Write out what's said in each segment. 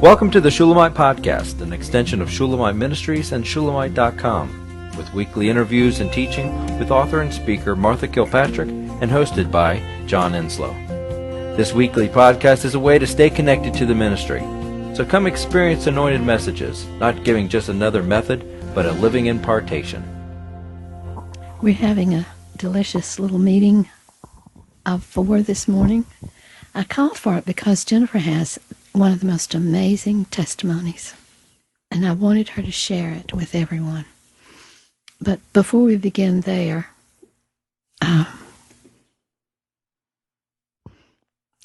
Welcome to the Shulamite Podcast, an extension of Shulamite Ministries and Shulamite.com, with weekly interviews and teaching with author and speaker Martha Kilpatrick and hosted by John Enslow. This weekly podcast is a way to stay connected to the ministry. So come experience anointed messages, not giving just another method, but a living impartation. We're having a delicious little meeting of 4 this morning. I called for it because Jennifer has one of the most amazing testimonies, and I wanted her to share it with everyone. But before we begin there, I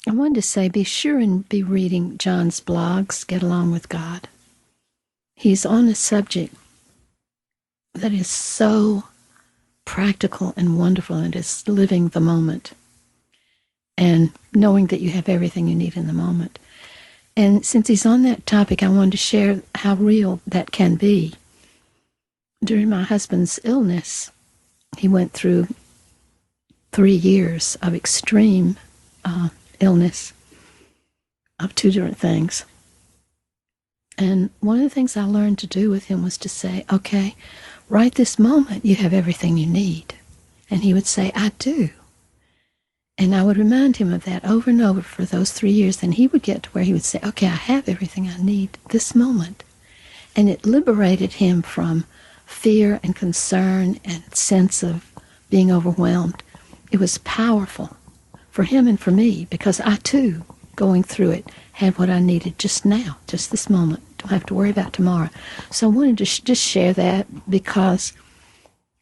wanted to say, be sure and be reading John's blogs, Get Along with God. He's on a subject that is so practical and wonderful, and is living the moment and knowing that you have everything you need in the moment. And since he's on that topic, I wanted to share how real that can be. During my husband's illness, he went through 3 years of extreme illness of 2 different things. And one of the things I learned to do with him was to say, okay, right this moment, you have everything you need. And he would say, I do. And I would remind him of that over and over for those 3 years. And he would get to where he would say, okay, I have everything I need this moment. And it liberated him from fear and concern and sense of being overwhelmed. It was powerful for him and for me, because I too, going through it, had what I needed just now, just this moment. Don't have to worry about tomorrow. So I wanted to just share that because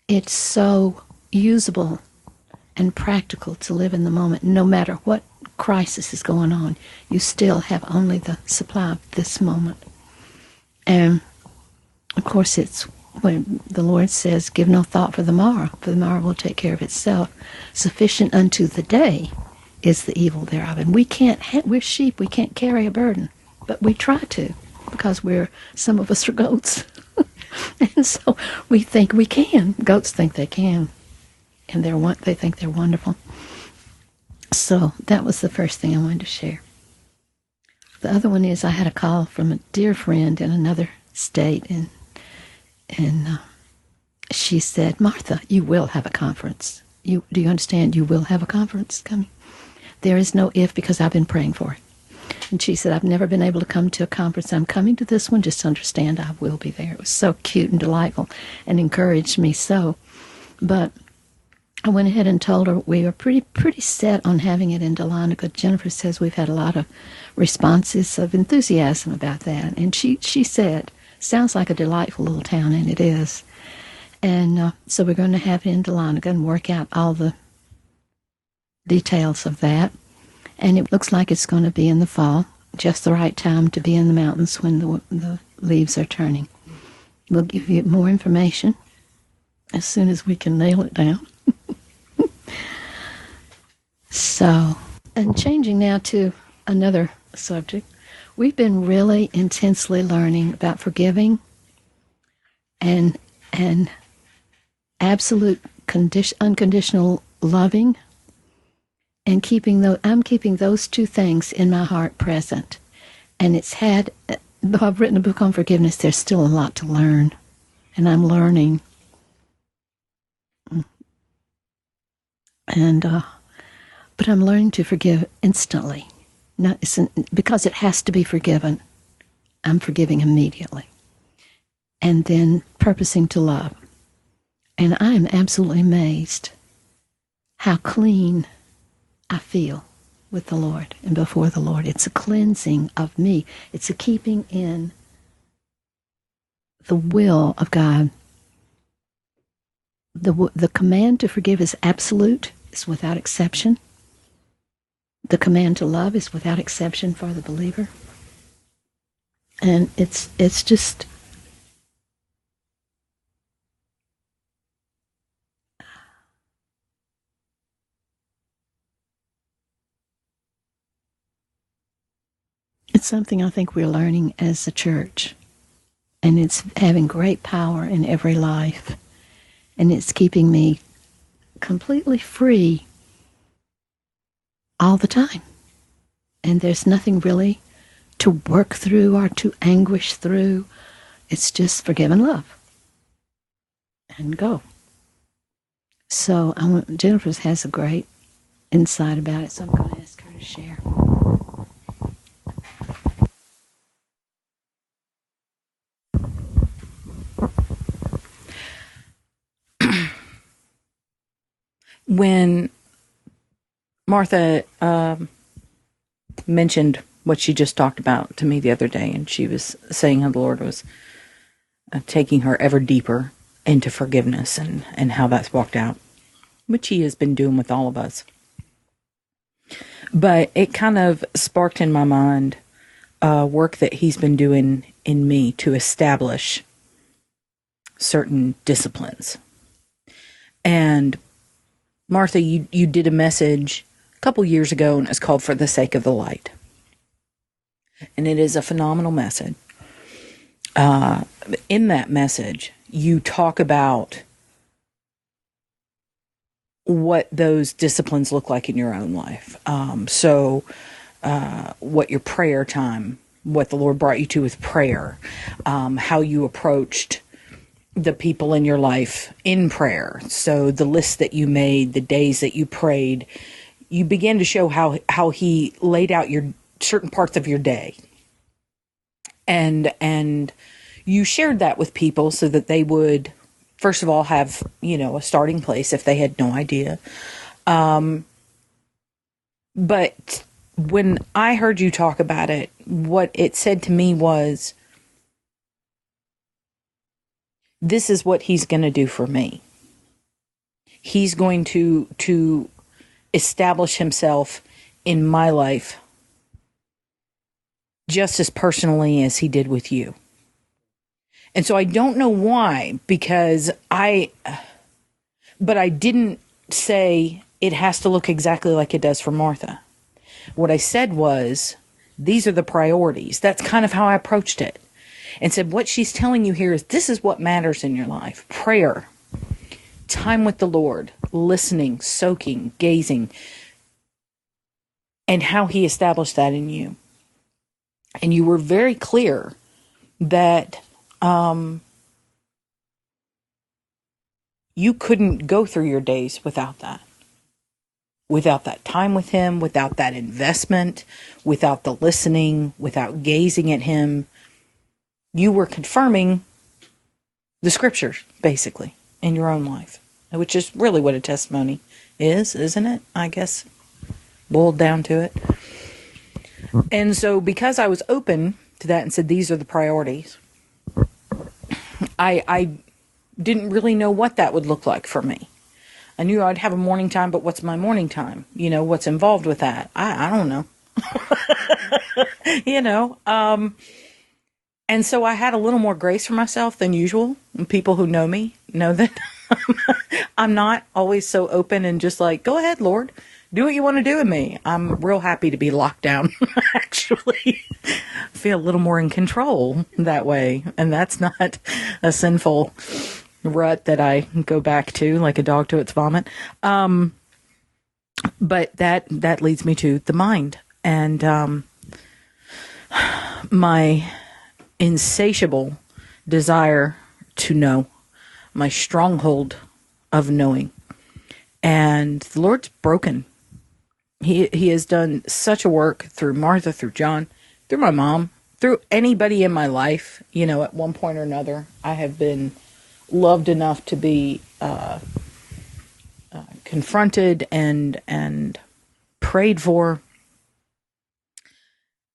it's so usable and practical to live in the moment. No matter what crisis is going on, you still have only the supply of this moment. And of course, it's when the Lord says, give no thought for the morrow will take care of itself. Sufficient unto the day is the evil thereof. And we can't, we're sheep, we can't carry a burden, but we try to, because some of us are goats. And so we think we can. Goats think they can. And they think they're wonderful. So that was the first thing I wanted to share. The other one is I had a call from a dear friend in another state, and she said, Martha, you will have a conference. Do you understand? You will have a conference coming. There is no if, because I've been praying for it. And she said, I've never been able to come to a conference. I'm coming to this one. Just to understand, I will be there. It was so cute and delightful and encouraged me so. But I went ahead and told her we were pretty set on having it in Dahlonega. Jennifer says we've had a lot of responses of enthusiasm about that. And she said, sounds like a delightful little town, and it is. And so we're going to have it in Dahlonega and work out all the details of that. And it looks like it's going to be in the fall, just the right time to be in the mountains when the leaves are turning. We'll give you more information as soon as we can nail it down. So, and changing now to another subject, we've been really intensely learning about forgiving and absolute unconditional loving, and I'm keeping those 2 things in my heart present. And though I've written a book on forgiveness, there's still a lot to learn, and I'm learning. But I'm learning to forgive instantly. Because it has to be forgiven, I'm forgiving immediately. And then purposing to love. And I am absolutely amazed how clean I feel with the Lord and before the Lord. It's a cleansing of me. It's a keeping in the will of God. The command to forgive is absolute, is without exception. The command to love is without exception for the believer. And it's just it's something I think we're learning as a church. And it's having great power in every life. And it's keeping me completely free all the time. And there's nothing really to work through or to anguish through. It's just forgive and love and go. So Jennifer has a great insight about it, so I'm going to ask her to share. When Martha mentioned what she just talked about to me the other day, and she was saying how the Lord was taking her ever deeper into forgiveness and how that's walked out, which he has been doing with all of us. But it kind of sparked in my mind work that he's been doing in me to establish certain disciplines. And Martha, you did a message a couple years ago, and it's called For the Sake of the Light. And it is a phenomenal message. In that message, you talk about what those disciplines look like in your own life. What your prayer time, what the Lord brought you to with prayer, how you approached the people in your life in prayer. So the list that you made, the days that you prayed, you began to show how he laid out your certain parts of your day. And you shared that with people so that they would, first of all, have, a starting place if they had no idea. But when I heard you talk about it, what it said to me was, this is what he's going to do for me. He's going to establish himself in my life just as personally as he did with you. And so I don't know why, but I didn't say it has to look exactly like it does for Martha. What I said was, these are the priorities. That's kind of how I approached it. And said, what she's telling you here is this is what matters in your life. Prayer, time with the Lord, listening, soaking, gazing, and how he established that in you. And you were very clear that you couldn't go through your days without that time with him, without that investment, without the listening, without gazing at him. You were confirming the scriptures, basically, in your own life, which is really what a testimony is, isn't it? I guess, boiled down to it. And so because I was open to that and said, these are the priorities, I didn't really know what that would look like for me. I knew I'd have a morning time, but what's my morning time? What's involved with that? I don't know. And so I had a little more grace for myself than usual. And people who know me know that I'm not always so open and just like, go ahead, Lord, do what you want to do with me. I'm real happy to be locked down, actually. Feel a little more in control that way. And that's not a sinful rut that I go back to like a dog to its vomit. But that leads me to the mind. And my insatiable desire to know, my stronghold of knowing. And the Lord's broken. He has done such a work through Martha, through John, through my mom, through anybody in my life. At one point or another, I have been loved enough to be confronted and prayed for.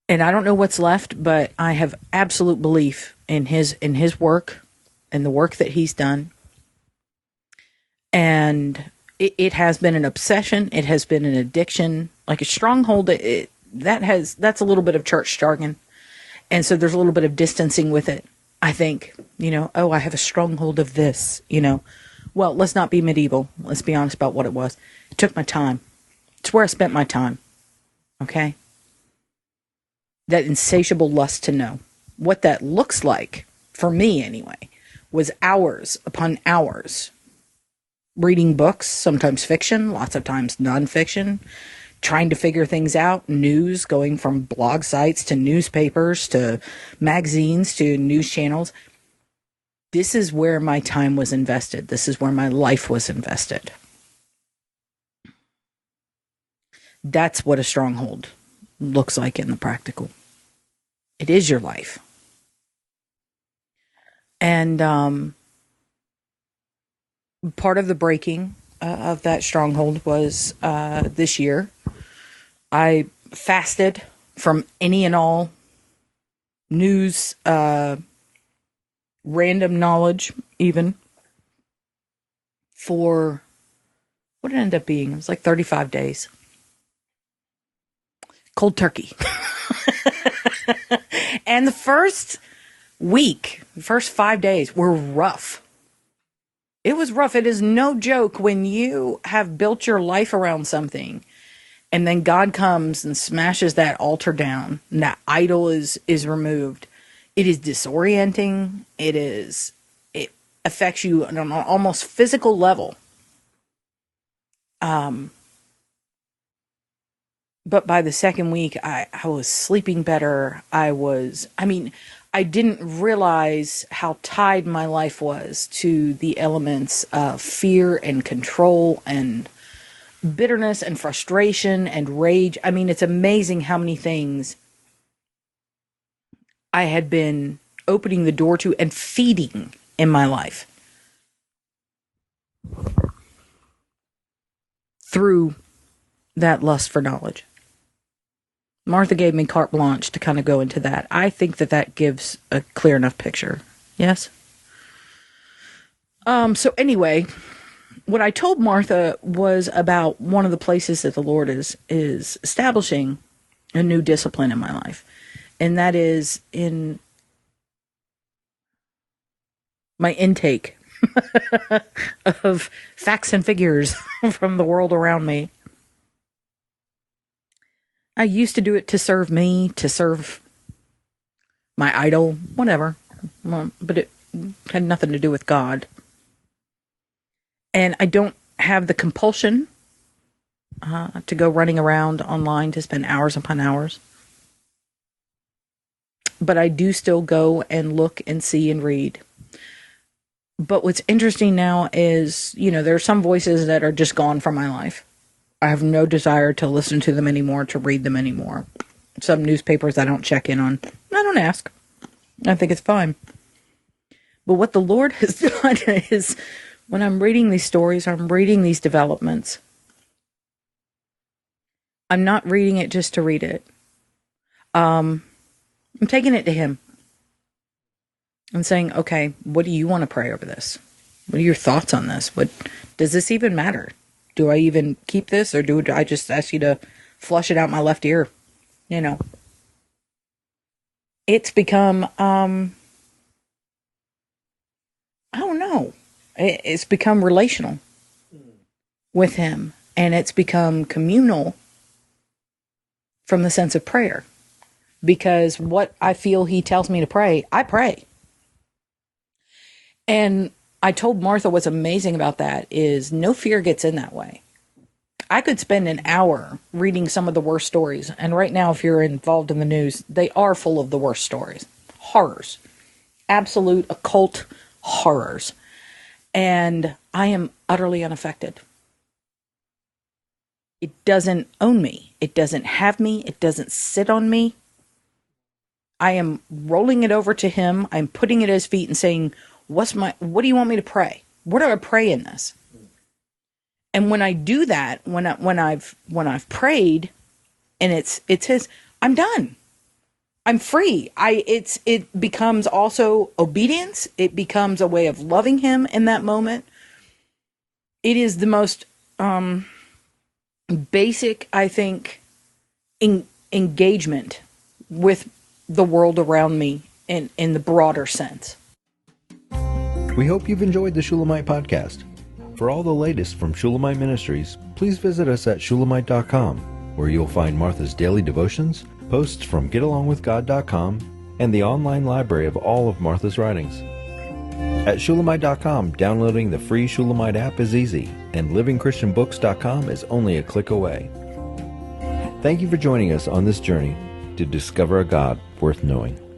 And I don't know what's left, but I have absolute belief in his work and the work that he's done. And it has been an obsession. It has been an addiction, like a stronghold. That's a little bit of church jargon. And so there's a little bit of distancing with it. I think, I have a stronghold of this, Well, let's not be medieval. Let's be honest about what it was. It took my time. It's where I spent my time. Okay? That insatiable lust to know. What that looks like, for me anyway, was hours upon hours reading books, sometimes fiction, lots of times nonfiction, trying to figure things out, news, going from blog sites to newspapers to magazines to news channels. This is where my time was invested. This is where my life was invested. That's what a stronghold looks like in the practical. It is your life. And part of the breaking of that stronghold was this year. I fasted from any and all news, random knowledge, even, for what it ended up being. It was like 35 days. Cold turkey. And the first week, the first 5 days were rough. It was rough. It is no joke when you have built your life around something and then God comes and smashes that altar down and that idol is removed. It is disorienting. It affects you on an almost physical level. But by the second week, I was sleeping better. I didn't realize how tied my life was to the elements of fear and control and bitterness and frustration and rage. I mean, it's amazing how many things I had been opening the door to and feeding in my life through that lust for knowledge. Martha gave me carte blanche to kind of go into that. I think that gives a clear enough picture. Yes? So anyway, what I told Martha was about one of the places that the Lord is establishing a new discipline in my life. And that is in my intake of facts and figures from the world around me. I used to do it to serve me, to serve my idol, whatever. But it had nothing to do with God. And I don't have the compulsion to go running around online to spend hours upon hours. But I do still go and look and see and read. But what's interesting now is, there are some voices that are just gone from my life. I have no desire to listen to them anymore, to read them anymore. Some newspapers I don't check in on. I don't ask. I think it's fine. But what the Lord has done is, when I'm reading these stories, I'm reading these developments, I'm not reading it just to read it. I'm taking it to Him and saying, okay, what do you want to pray over this? What are your thoughts on this? What does this even matter? Do I even keep this, or do I just ask you to flush it out my left ear? It's become, I don't know. It's become relational with Him, and it's become communal from the sense of prayer. Because what I feel He tells me to pray, I pray. And I told Martha what's amazing about that is no fear gets in that way. I could spend an hour reading some of the worst stories. And right now, if you're involved in the news, they are full of the worst stories. Horrors. Absolute occult horrors. And I am utterly unaffected. It doesn't own me. It doesn't have me. It doesn't sit on me. I am rolling it over to Him. I'm putting it at His feet and saying, what do you want me to pray? What do I pray in this? And when I do that, when I've prayed and it's His, I'm done. I'm free. It becomes also obedience. It becomes a way of loving Him in that moment. It is the most basic, I think, engagement with the world around me in the broader sense. We hope you've enjoyed the Shulamite podcast. For all the latest from Shulamite Ministries, please visit us at Shulamite.com, where you'll find Martha's daily devotions, posts from GetAlongWithGod.com, and the online library of all of Martha's writings. At Shulamite.com, downloading the free Shulamite app is easy, and LivingChristianBooks.com is only a click away. Thank you for joining us on this journey to discover a God worth knowing.